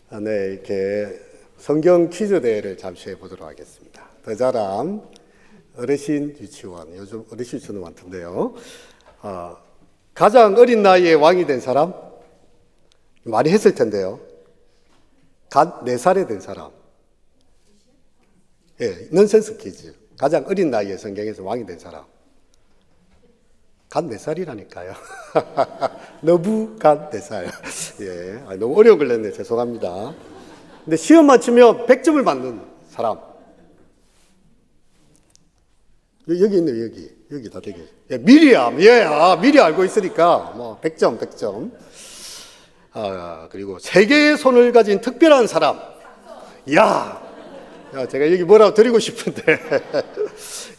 네, 이렇게 성경 퀴즈 대회를 잠시 해보도록 하겠습니다. 더자람 어르신 유치원, 요즘 어르신 유치원 많던데요. 가장 어린 나이에 왕이 된 사람? 많이 했을 텐데요. 갓 4살에 된 사람. 예, 넌센스 퀴즈. 가장 어린 나이에 성경에서 왕이 된 사람. 갓 4살이라니까요. 너부 갓 4살. 예, 너무 어려운 걸 냈네. 죄송합니다. 근데 시험 맞추면 100점을 받는 사람. 여기 있네요, 여기 다 되게. 예, 미리암. 예, 미리 알고 있으니까, 100점, 100점. 그리고 세 개의 손을 가진 특별한 사람. 야, 제가 여기 뭐라고 드리고 싶은데.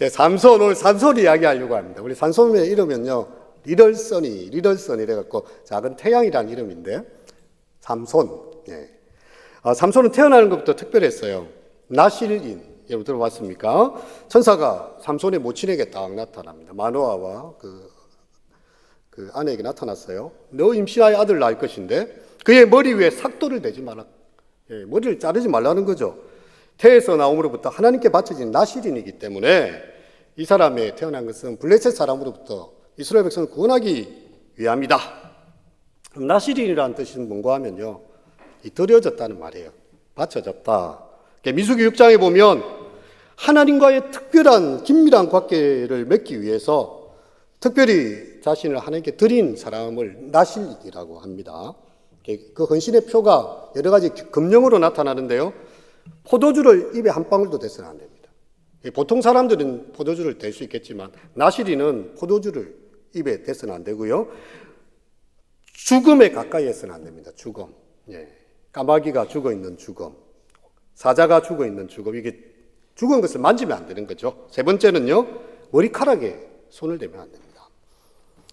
예, 삼손, 오늘 삼손 이야기 하려고 합니다. 우리 삼손의 이름은요, 리럴선이래갖고 작은 태양이라는 이름인데, 삼손. 예. 삼손은 태어나는 것부터 특별했어요. 나실인, 여러분 들어봤습니까? 천사가 삼손의 모친에게 딱 나타납니다. 마노아와 그 아내에게 나타났어요. 너 임신하여 아들 낳을 것인데, 그의 머리 위에 삭도를 대지 마라. 예, 머리를 자르지 말라는 거죠. 태에서 나옴으로부터 하나님께 바쳐진 나실인이기 때문에 이 사람의 태어난 것은 블레셋 사람으로부터 이스라엘 백성을 구원하기 위함이다. 그럼 나실인이라는 뜻은 뭔가 하면요, 드려졌다는 말이에요. 바쳐졌다. 민수기 6장에 보면 하나님과의 특별한 긴밀한 관계를 맺기 위해서 특별히 자신을 하나님께 드린 사람을 나실인이라고 합니다. 그 헌신의 표가 여러 가지 금령으로 나타나는데요, 포도주를 입에 한 방울도 대서는 안 됩니다. 보통 사람들은 포도주를 댈 수 있겠지만 나실인은 포도주를 입에 대서는 안 되고요, 죽음에 가까이 해서는 안 됩니다. 죽음. 예. 까마귀가 죽어있는 죽음, 사자가 죽어있는 죽음, 이게 죽은 것을 만지면 안 되는 거죠. 세 번째는요, 머리카락에 손을 대면 안 됩니다.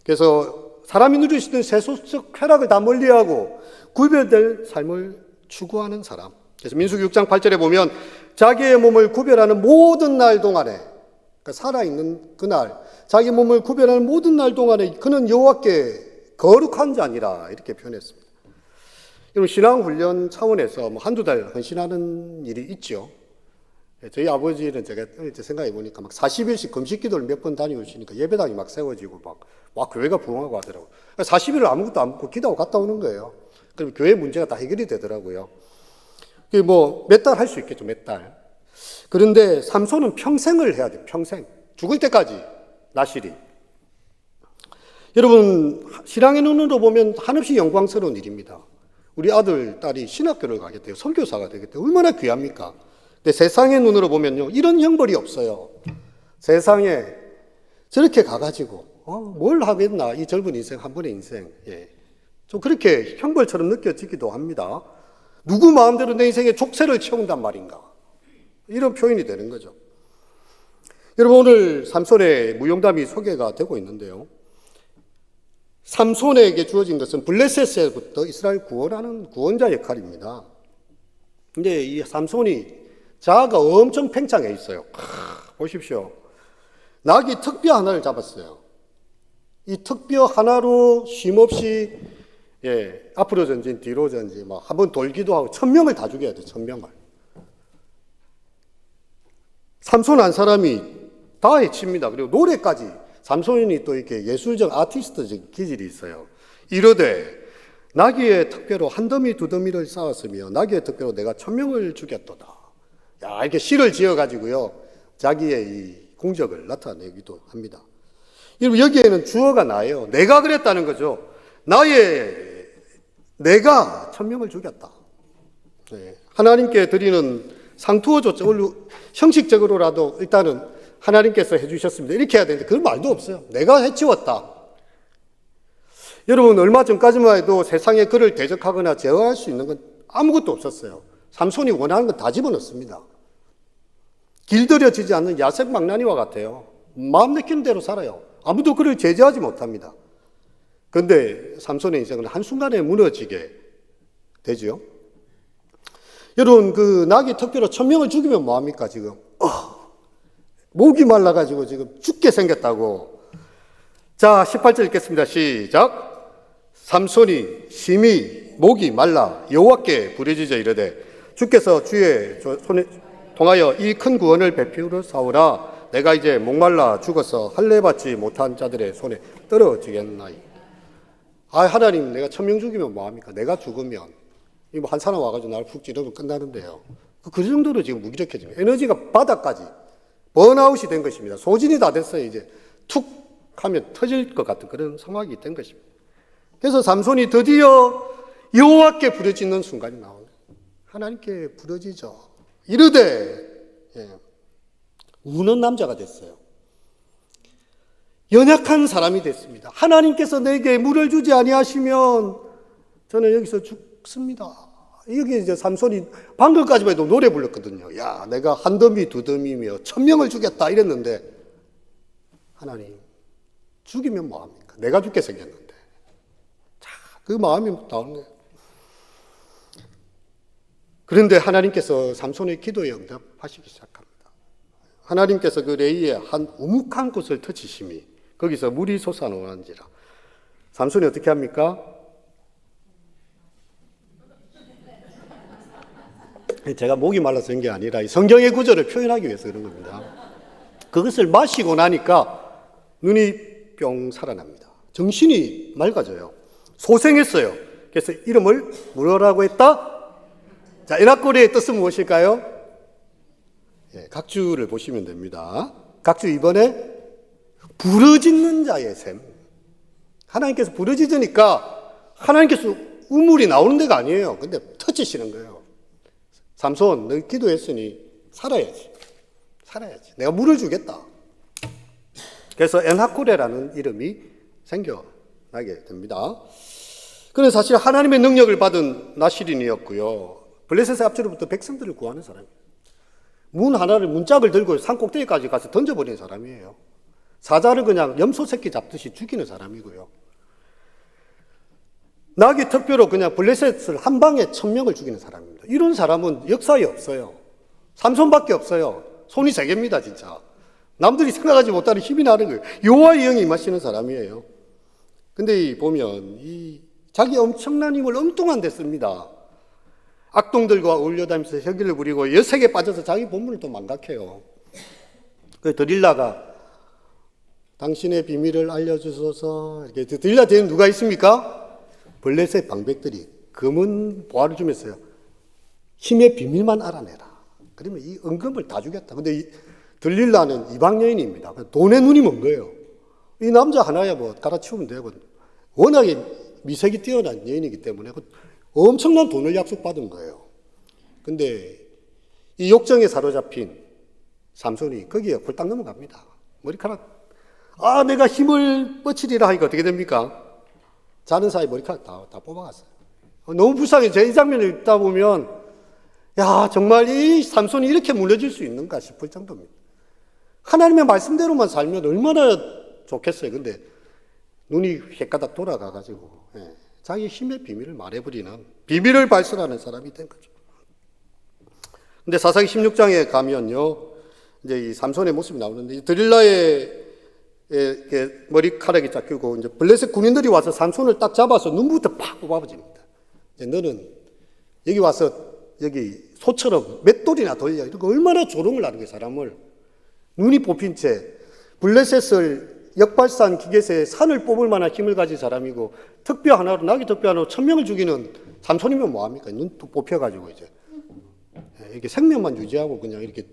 그래서 사람이 누릴 수 있는 세속적 쾌락을 다 멀리하고 구별될 삶을 추구하는 사람. 그래서 민수기 6장 8절에 보면 자기의 몸을 구별하는 모든 날 동안에, 그러니까 살아있는 그날, 자기 몸을 구별하는 모든 날 동안에 그는 여호와께 거룩한 자니라, 이렇게 표현했습니다. 여러분, 신앙훈련 차원에서 한두 달 헌신하는 일이 있죠. 저희 아버지는 제가 생각해 보니까 40일씩 금식 기도를 몇 번 다녀오시니까 예배당이 막 세워지고 막 교회가 부흥하고 하더라고요. 40일을 아무것도 안 먹고 기도하고 갔다 오는 거예요. 그럼 교회 문제가 다 해결이 되더라고요. 몇 달 할 수 있겠죠, 몇 달. 그런데 삼손은 평생을 해야 돼요, 평생. 죽을 때까지, 나실이. 여러분, 신앙의 눈으로 보면 한없이 영광스러운 일입니다. 우리 아들, 딸이 신학교를 가겠대요. 선교사가 되겠대요. 얼마나 귀합니까? 근데 세상의 눈으로 보면요, 이런 형벌이 없어요. 세상에 저렇게 가가지고, 뭘 하겠나, 이 젊은 인생, 한 번의 인생. 예. 좀 그렇게 형벌처럼 느껴지기도 합니다. 누구 마음대로 내 인생에 족쇄를 채운단 말인가. 이런 표현이 되는 거죠. 여러분, 오늘 삼손의 무용담이 소개가 되고 있는데요, 삼손에게 주어진 것은 블레셋에부터 이스라엘 구원하는 구원자 역할입니다. 근데 이 삼손이 자아가 엄청 팽창해 있어요. 보십시오. 낙이 턱뼈 하나를 잡았어요. 이 턱뼈 하나로 쉼없이, 예, 앞으로 전진, 뒤로 전진, 한번 돌기도 하고 1000명을 다 죽여야 돼, 1000명을. 삼손 한 사람이 다 해칩니다. 그리고 노래까지. 삼손이 또 이렇게 예술적 아티스트적 기질이 있어요. 이르되 나귀의 턱뼈로 한 더미 두 더미를 쌓았으며 나귀의 턱뼈로 내가 1000명을 죽였도다. 야, 이렇게 시를 지어가지고요, 자기의 이 공적을 나타내기도 합니다. 여러분, 여기에는 주어가 나예요. 내가 그랬다는 거죠. 내가 1000명을 죽였다. 네. 하나님께 드리는 상투어조차 형식적으로라도 일단은 하나님께서 해주셨습니다, 이렇게 해야 되는데 그런 말도 없어요. 내가 해치웠다. 여러분, 얼마 전까지만 해도 세상에 그를 대적하거나 제어할 수 있는 건 아무것도 없었어요. 삼손이 원하는 건 다 집어넣습니다. 길들여지지 않는 야생 망나니와 같아요. 마음 내키는 대로 살아요. 아무도 그를 제재하지 못합니다. 그런데 삼손의 인생은 한순간에 무너지게 되죠. 여러분, 그 나귀 턱뼈로 1000명을 죽이면 뭐합니까, 지금? 목이 말라가지고 지금 죽게 생겼다고. 자, 18절 읽겠습니다. 시작. 삼손이 심히 목이 말라 여호와께 부르짖어 이르되 주께서 주의 손에 통하여 이 큰 구원을 베풀어 사오라. 내가 이제 목말라 죽어서 할례 받지 못한 자들의 손에 떨어지겠나이. 하나님, 내가 1000명 죽이면 뭐합니까? 내가 죽으면 뭐 한 사람 와가지고 나를 푹 찌르면 끝나는데요. 그 정도로 지금 무기력해집니다. 에너지가 바닥까지 번아웃이 된 것입니다. 소진이 다 됐어요. 이제 툭 하면 터질 것 같은 그런 상황이 된 것입니다. 그래서 삼손이 드디어 여호와께 부르짖는 순간이 나옵니다. 하나님께 부르짖어 이르되, 우는 남자가 됐어요. 연약한 사람이 됐습니다. 하나님께서 내게 물을 주지 아니하시면 저는 여기서 죽습니다. 여기 이제 삼손이 방금까지만 해도 노래 불렀거든요. 야, 내가 한 더미 두 더미며 1000명을 죽였다 이랬는데, 하나님, 죽이면 뭐합니까? 내가 죽게 생겼는데. 자, 그 마음이 나오는 거예요. 그런데 하나님께서 삼손의 기도에 응답하시기 시작합니다. 하나님께서 그 레이의 한 우묵한 곳을 터치심이 거기서 물이 솟아나오는지라. 삼손이 어떻게 합니까? 제가 목이 말라서 그런 게 아니라 이 성경의 구절을 표현하기 위해서 그런 겁니다. 그것을 마시고 나니까 눈이 뿅 살아납니다. 정신이 맑아져요. 소생했어요. 그래서 이름을 뭐라고 했다? 자, 에나꼬리의 뜻은 무엇일까요? 각주를 보시면 됩니다. 각주 2번에 부르짖는 자의 셈. 하나님께서 부르짖으니까 하나님께서 우물이 나오는 데가 아니에요. 근데 터치시는 거예요. 삼손, 너 기도했으니 살아야지. 살아야지. 내가 물을 주겠다. 그래서 엔하코레라는 이름이 생겨나게 됩니다. 그는 사실 하나님의 능력을 받은 나시린이었고요. 블레셋의 앞뒤로부터 백성들을 구하는 사람이에요. 문 하나를, 문짝을 들고 산 꼭대기까지 가서 던져버리는 사람이에요. 사자를 그냥 염소 새끼 잡듯이 죽이는 사람이고요. 나귀 특별로 그냥 블레셋을 한 방에 1000명을 죽이는 사람입니다. 이런 사람은 역사에 없어요. 삼손밖에 없어요. 손이 세 개입니다, 진짜. 남들이 생각하지 못하는 힘이 나는 거예요. 여호와의 영이 임하시는 사람이에요. 근데 보면 이 자기 엄청난 힘을 엉뚱한 데 씁니다. 악동들과 어울려다니면서 혁일을 부리고 여색에 빠져서 자기 본분을 또 망각해요. 그 드릴라가 당신의 비밀을 알려주소서. 이렇게 드릴라 뒤에는 누가 있습니까? 블레셋 방백들이 검은 보화를 주면서요. 힘의 비밀만 알아내라. 그러면 이 은금을 다 주겠다. 근데 이 들릴라는 이방 여인입니다. 돈에 눈이 먼 거예요. 이 남자 하나야 뭐 갈아치우면 되고, 워낙에 미색이 뛰어난 여인이기 때문에 엄청난 돈을 약속받은 거예요. 근데 이 욕정에 사로잡힌 삼손이 거기에 홀딱 넘어갑니다. 머리카락, 내가 힘을 뻗치리라 하니까 어떻게 됩니까? 자는 사이 머리카락 다 뽑아갔어요. 너무 불쌍해. 제 이 장면을 읽다 보면, 야, 정말 이 삼손이 이렇게 무너질 수 있는가 싶을 정도입니다. 하나님의 말씀대로만 살면 얼마나 좋겠어요. 근데 눈이 헷가닥 돌아가가지고, 자기 힘의 비밀을 말해버리는, 비밀을 발설하는 사람이 된 거죠. 근데 사사기 16장에 가면요, 이제 이 삼손의 모습이 나오는데, 드릴라의 머리카락이 깎이고, 이제 블레셋 군인들이 와서 삼손을 딱 잡아서 눈부터 팍 뽑아버립니다. 이제 너는 여기 와서 여기 소처럼 맷돌이나 돌려. 이렇게 얼마나 조롱을 하는 게 사람을. 눈이 뽑힌 채 블레셋을 역발산 기계세에 산을 뽑을 만한 힘을 가진 사람이고, 특뼈 하나로, 나귀 특뼈 하나로 1000명을 죽이는 삼손이면 뭐합니까? 눈 뚝 뽑혀가지고 이제 이렇게 생명만 유지하고 그냥 이렇게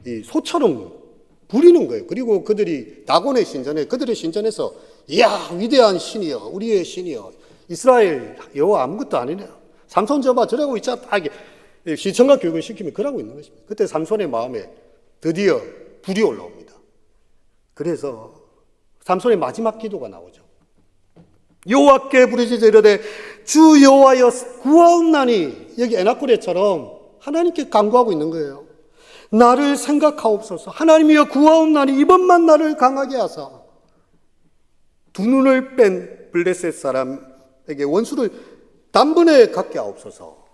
이 소처럼 부리는 거예요. 그리고 그들이 다곤의 신전에, 그들의 신전에서, 이야, 위대한 신이여, 우리의 신이여, 이스라엘 여호와 아무것도 아니네요. 삼손 저봐, 저러고 있자, 딱 이렇게 시청각 교육을 시키면 그러고 있는 것입니다. 그때 삼손의 마음에 드디어 불이 올라옵니다. 그래서 삼손의 마지막 기도가 나오죠. 여호와께 부르짖어 이르되 주 여호와여 구하옵나니. 여기 에나코레처럼 하나님께 간구하고 있는 거예요. 나를 생각하옵소서. 하나님이여 구하옵나니 이번만 나를 강하게 하사. 두 눈을 뺀 블레셋 사람에게 원수를 단번에 갖게 하옵소서.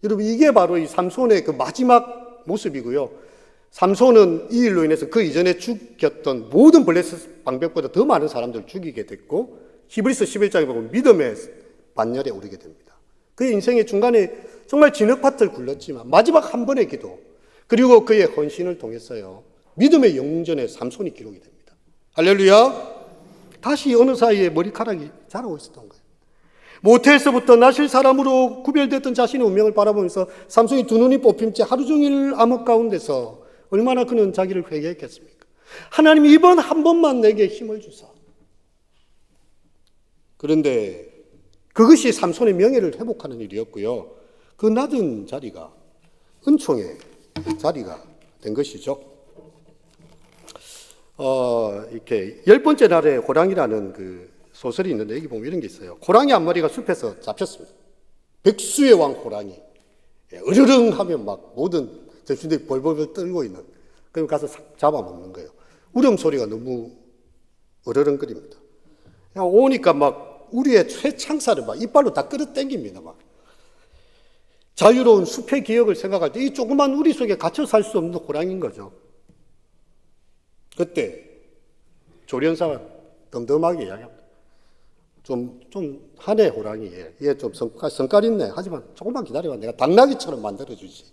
여러분, 이게 바로 이 삼손의 그 마지막 모습이고요. 삼손은 이 일로 인해서 그 이전에 죽였던 모든 블레셋 방백보다 더 많은 사람들을 죽이게 됐고, 히브리서 11장에 보면 믿음의 반열에 오르게 됩니다. 그의 인생의 중간에 정말 진흙밭을 굴렀지만 마지막 한 번의 기도 그리고 그의 헌신을 통해서요 믿음의 영웅전에 삼손이 기록이 됩니다. 할렐루야. 다시 어느 사이에 머리카락이 자라고 있었던 거예요. 모태에서부터 나실 사람으로 구별됐던 자신의 운명을 바라보면서 삼손이 두 눈이 뽑힌 채 하루 종일 암흑 가운데서 얼마나 그는 자기를 회개했겠습니까? 하나님 이번 한 번만 내게 힘을 주사. 그런데 그것이 삼손의 명예를 회복하는 일이었고요. 그 낮은 자리가 은총의 자리가 된 것이죠. 이렇게 10번째 날에 호랑이라는 그 소설이 있는데 여기 보면 이런 게 있어요. 호랑이 한 마리가 숲에서 잡혔습니다. 백수의 왕 호랑이. 으르릉 하면 막 모든 접시들이 벌벌 떨고 있는. 그럼 가서 잡아먹는 거예요. 울음소리가 너무 으르릉거립니다. 그냥 오니까 막 우리의 최창살을 막 이빨로 다 끌어당깁니다. 막. 자유로운 숲의 기억을 생각할 때 이 조그만 우리 속에 갇혀 살 수 없는 호랑이인 거죠. 그때 조련사가 덤덤하게 이야기합니다. 좀 하네 호랑이. 얘 좀 성깔 있네. 하지만 조금만 기다려봐. 내가 당나귀처럼 만들어주지.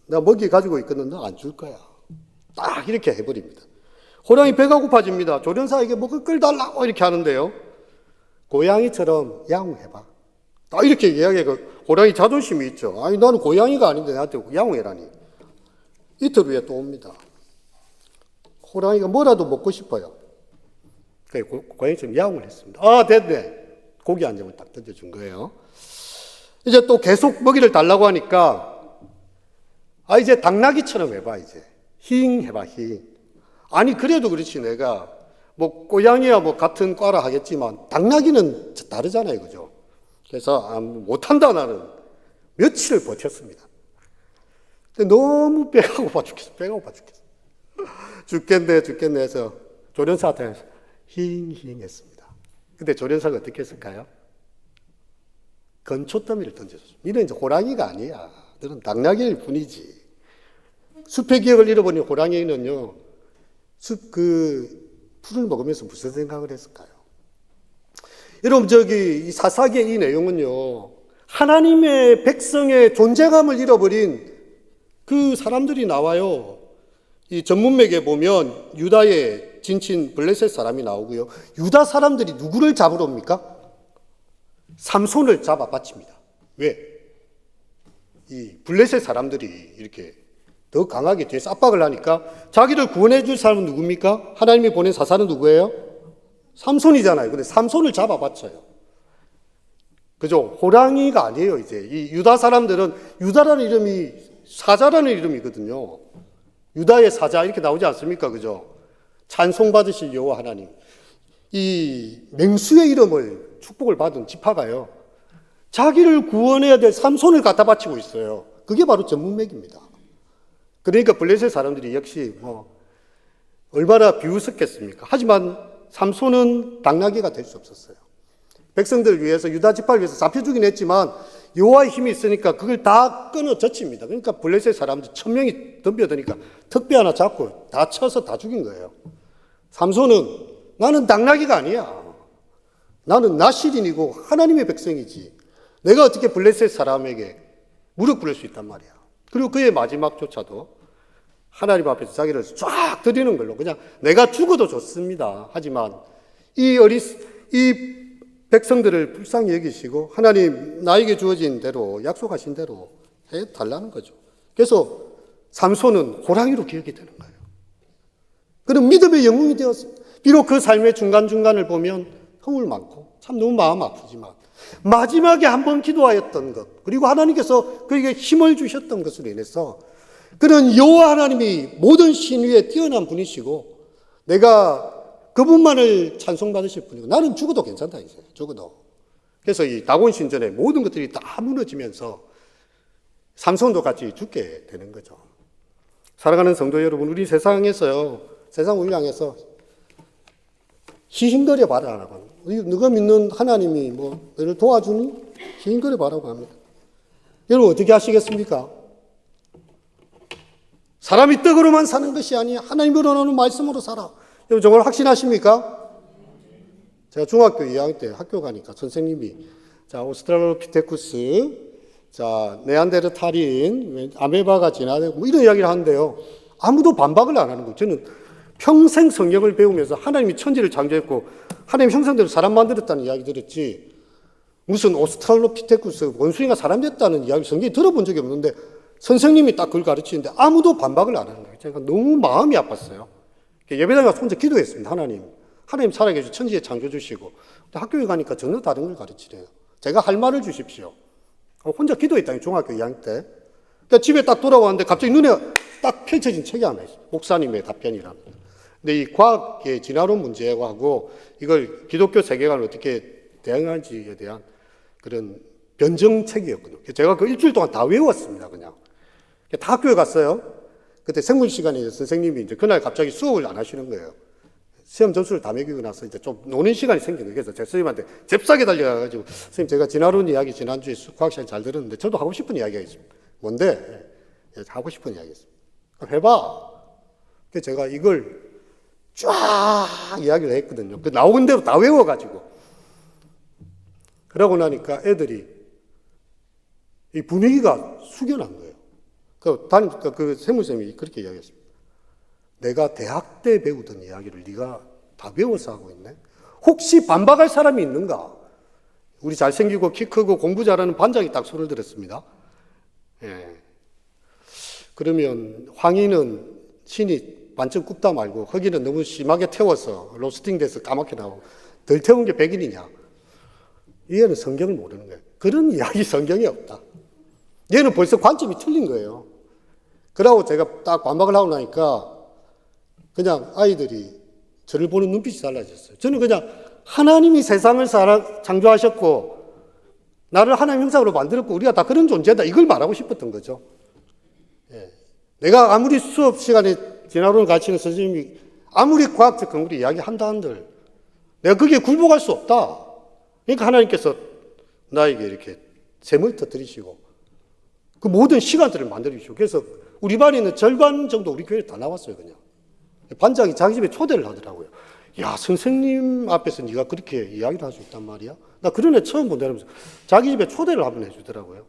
내가 먹이 가지고 있거든. 너 안 줄 거야. 딱 이렇게 해버립니다. 호랑이 배가 고파집니다. 조련사에게 먹을 걸 달라고 이렇게 하는데요. 고양이처럼 야옹해봐. 딱 이렇게 이야기해. 호랑이 자존심이 있죠. 아니 나는 고양이가 아닌데 나한테 야옹해라니. 이틀 후에 또 옵니다. 호랑이가 뭐라도 먹고 싶어요. 고양이처럼 야옹을 했습니다. 아 됐네. 고기 한 점을 딱 던져준 거예요. 이제 또 계속 먹이를 달라고 하니까 이제 당나귀처럼 해봐 이제. 힝 해봐 힝. 아니 그래도 그렇지 내가 뭐 고양이야 뭐 같은 과라 하겠지만 당나귀는 다르잖아요, 그죠? 그래서 못한다 나는 며칠을 버텼습니다. 근데 너무 배가 고파 죽겠어. 죽겠네 해서 조련사한테 힝 했습니다. 근데 조련사가 어떻게 했을까요? 건초더미를 던져줬습니다. 너는 이제 호랑이가 아니야. 너는 당나귀일 뿐이지. 숲의 기억을 잃어버린 호랑이는요, 숲 풀을 먹으면서 무슨 생각을 했을까요? 여러분, 이 사사기의 이 내용은요, 하나님의 백성의 존재감을 잃어버린 그 사람들이 나와요. 이 전문맥에 보면 유다의 진친 블레셋 사람이 나오고요. 유다 사람들이 누구를 잡으러 옵니까? 삼손을 잡아 바칩니다. 왜? 이 블레셋 사람들이 이렇게 더 강하게 뒤에서 압박을 하니까 자기를 구원해 줄 사람은 누굽니까? 하나님이 보낸 사사는 누구예요? 삼손이잖아요. 근데 삼손을 잡아 바쳐요. 그죠? 호랑이가 아니에요, 이제. 이 유다 사람들은 유다라는 이름이 사자라는 이름이거든요. 유다의 사자 이렇게 나오지 않습니까? 그죠? 찬송받으실 여호와 하나님. 이 맹수의 이름을 축복을 받은 지파가요. 자기를 구원해야 될 삼손을 갖다 바치고 있어요. 그게 바로 전문맥입니다. 그러니까 블레셋 사람들이 역시 얼마나 비웃었겠습니까? 하지만 삼손은 당나귀가 될 수 없었어요. 백성들을 위해서 유다 지파를 위해서 잡혀주긴 했지만 여호와의 힘이 있으니까 그걸 다 끊어 젖힙니다. 그러니까 블레셋 사람들 1000명이 덤벼드니까 턱뼈 하나 잡고 다 쳐서 다 죽인 거예요. 삼손은 나는 당나귀가 아니야. 나는 나실인이고 하나님의 백성이지. 내가 어떻게 블레셋 사람에게 무릎 꿇을 수 있단 말이야. 그리고 그의 마지막조차도 하나님 앞에서 자기를 쫙 드리는 걸로 그냥 내가 죽어도 좋습니다. 하지만 이 백성들을 불쌍히 여기시고 하나님 나에게 주어진 대로 약속하신 대로 해달라는 거죠. 그래서 삼손은 호랑이로 기억이 되는 거예요. 그런 믿음의 영웅이 되었습니다. 비록 그 삶의 중간중간을 보면 허물 많고 참 너무 마음 아프지만 마지막에 한 번 기도하였던 것 그리고 하나님께서 그에게 힘을 주셨던 것으로 인해서 그는 여호와 하나님이 모든 신 위에 뛰어난 분이시고 내가 그분만을 찬송받으실 분이고 나는 죽어도 괜찮다 이제 죽어도. 그래서 이 다곤 신전의 모든 것들이 다 무너지면서 삼손도 같이 죽게 되는 거죠. 사랑하는 성도 여러분, 우리 세상에서요, 세상 우리를 향해서 희hin거려 봐라라고. 너가 믿는 하나님이 너를 도와주니 희hin거려 봐라고 합니다. 여러분 어떻게 하시겠습니까? 사람이 떡으로만 사는 것이 아니야. 하나님으로 나오는 말씀으로 살아. 여러분 정말 확신하십니까? 제가 중학교 2학년 때 학교 가니까 선생님이 자, 오스트랄로피테쿠스, 자, 네안데르탈인, 아메바가 진화되고 뭐 이런 이야기를 하는데요. 아무도 반박을 안 하는 거예요. 저는 평생 성경을 배우면서 하나님이 천지를 창조했고 하나님 형상대로 사람 만들었다는 이야기 들었지 무슨 오스트랄로피테쿠스 원숭이가 사람 됐다는 이야기 성경에 들어본 적이 없는데 선생님이 딱 그걸 가르치는데 아무도 반박을 안 하는 거예요. 제가 너무 마음이 아팠어요. 예배당에 가서 혼자 기도했습니다. 하나님 살아계시고 천지에 창조 주시고 학교에 가니까 전혀 다른 걸 가르치래요. 제가 할 말을 주십시오. 혼자 기도했다니 중학교 2학년 때. 그러니까 집에 딱 돌아왔는데 갑자기 눈에 딱 펼쳐진 책이 하나 있어요. 목사님의 답변이랍니다. 근데 이 과학의 진화론 문제하고 이걸 기독교 세계관을 어떻게 대응하는지에 대한 그런 변정책이었거든요. 제가 그 일주일 동안 다 외웠습니다. 그냥. 다 학교에 갔어요. 그때 생물 시간에 선생님이 이제 그날 갑자기 수업을 안 하시는 거예요. 시험 점수를 다 매기고 나서 이제 좀 노는 시간이 생긴 거예요. 그래서 제가 선생님한테 잽싸게 달려가가지고 선생님 제가 진화론 이야기 지난주에 과학 시간 잘 들었는데 저도 하고 싶은 이야기가 있습니다. 뭔데? 하고 싶은 이야기가 있습니다. 해봐. 그래서 제가 이걸 쫙 이야기를 했거든요. 그 나온 대로 다 외워가지고. 그러고 나니까 애들이 이 분위기가 숙연한 거예요. 그 세무쌤이 그렇게 이야기했습니다. 내가 대학 때 배우던 이야기를 네가 다 배워서 하고 있네? 혹시 반박할 사람이 있는가? 우리 잘생기고 키 크고 공부 잘하는 반장이 딱 손을 들었습니다. 예. 그러면 황희는 신이 완전 굽다 말고 허기는 너무 심하게 태워서 로스팅 돼서 까맣게 나오고 덜 태운 게 백인이냐? 얘는 성경을 모르는 거예요. 그런 이야기 성경에 없다. 얘는 벌써 관점이 틀린 거예요. 그러고 제가 딱 반박을 하고 나니까 그냥 아이들이 저를 보는 눈빛이 달라졌어요. 저는 그냥 하나님이 세상을 창조하셨고 나를 하나님 형상으로 만들었고 우리가 다 그런 존재다 이걸 말하고 싶었던 거죠. 예. 내가 아무리 수업 시간에 진화론을 가르치는 선생님이 아무리 과학적 근거로 이야기한다 한들 내가 거기에 굴복할 수 없다. 그러니까 하나님께서 나에게 이렇게 샘을 터뜨리시고 그 모든 시간들을 만들어주시고 그래서 우리 반에 있는 절반 정도 우리 교회에 다 나왔어요. 그냥 반장이 자기 집에 초대를 하더라고요. 야, 선생님 앞에서 네가 그렇게 이야기를 할 수 있단 말이야? 나 그런 애 처음 본다 이러면서 자기 집에 초대를 한번 해주더라고요.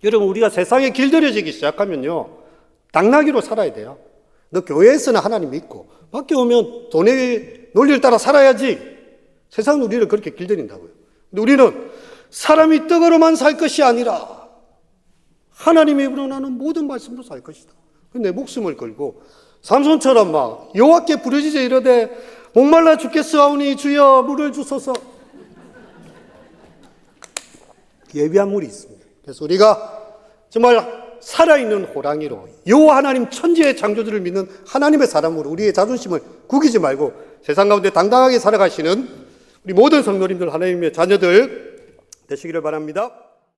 여러분 우리가 세상에 길들여지기 시작하면요 당나귀로 살아야 돼요. 너 교회에서는 하나님 믿고 밖에 오면 돈의 논리를 따라 살아야지. 세상은 우리를 그렇게 길들인다고요. 근데 우리는 사람이 떡으로만 살 것이 아니라 하나님의 입으로 나는 모든 말씀으로 살 것이다. 내 목숨을 걸고 삼손처럼 막 여호와께 부르짖어 이르되 목말라 죽겠사오니 주여 물을 주소서. 예비한 물이 있습니다. 그래서 우리가 정말 살아있는 호랑이로 여호와 하나님 천지의 창조주를 믿는 하나님의 사람으로 우리의 자존심을 구기지 말고 세상 가운데 당당하게 살아가시는 우리 모든 성도님들 하나님의 자녀들 되시기를 바랍니다.